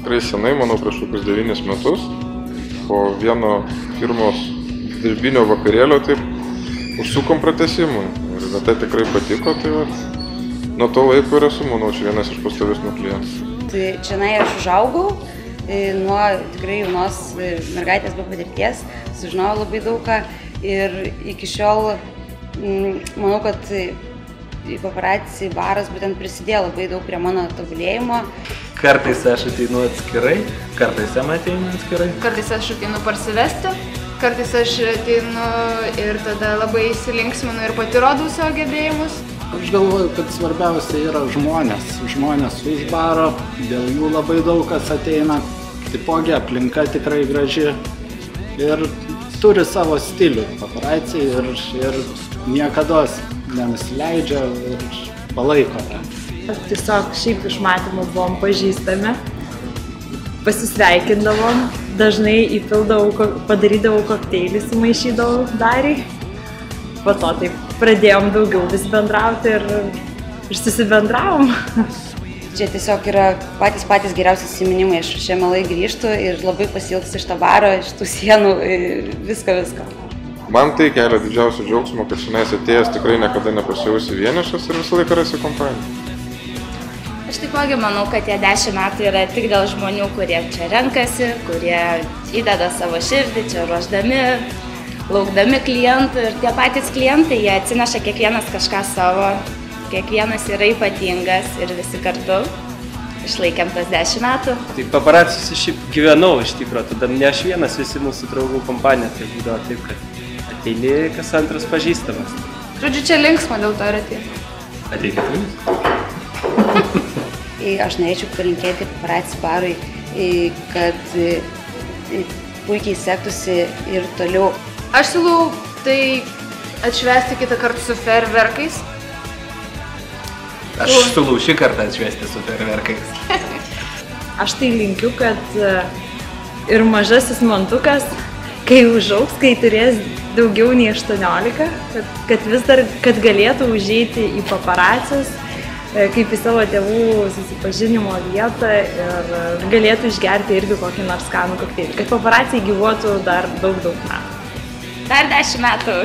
Tikrai senai, manau, prieš kokius 9 metus, po vieno firmos darbinio vakarėlio taip užsukom pratęsimui. Ir vieta tikrai patiko, tai nuo to laiko ir esu, manau, čia vienas iš pastovesnių klientų. Tai čia aš užaugau, nuo tikrai jaunos mergaitės be patirties, sužinojau labai daugą ir iki šiol manau, kad Paparaci baras būtent prisidėjo labai daug prie mano tobulėjimo. Kartais aš ateinu atskirai, kartais jam ateinu atskirai. Kartais aš ateinu parsivesti, kartais aš ateinu ir tada labai įsilinksminu ir pati rodau savo gebėjimus. Aš galvoju, kad svarbiausia yra žmonės. Žmonės už baro, dėl jų labai daug kas ateina. Taipogi aplinka tikrai graži ir turi savo stilių Paparaci ir niekados nenusileidžia ir palaiko tą. Tiesiog šiaip iš matymų buvom pažįstami, pasisveikindavom, dažnai padarydavau kokteilį, sumaišydavau Dariai. Po to taip pradėjom daugiau vis bendrauti ir susibendravom. Čia tiesiog yra patys geriausi atsiminimai, aš čia mielai grįžtu ir labai pasiilgstu iš to baro, iš tų sienų, visko. Man tai kelia didžiausią džiaugsmą, kad šiandien atėjęs tikrai niekada nepasijausi vienišas ir visą laiką rasi kompaniją. Aš taipogi manau, kad tie 10 metų yra tik dėl žmonių, kurie čia renkasi, kurie įdeda savo širdį, čia ruošdami, laukdami klientų ir tie patys klientai, jie atsineša kiekvienas kažką savo, kiekvienas yra ypatingas ir visi kartu išlaikėm tas 10 metų. Tai Paparaciuose šiaip gyvenau iš tikro, tada ne aš vienas, visi mūsų draugų kompanija, tai būdavo taip, kad ateini kas antras pažįstamas. Žodžiu, čia linksma dėl to ir ateina. Ateikit jūs? Aš norėčiau palinkėti Paparaci barui, kad puikiai sektųsi ir toliau. Aš siūlau tai atšvęsti kitą kartą su fejerverkais. Aš siūlau šį kartą atšvęsti su fejerverkais. Aš tai linkiu, kad ir mažasis Mantukas, kai užaugs, kai turės daugiau nei 18, kad galėtų užeiti į Paparacius, kaip į savo tėvų susipažinimo vietą ir galėtų išgerti irgi kokį nors skanų kokteilį, kad Paparaci gyvuotų dar daug metų. Dar 10 metų.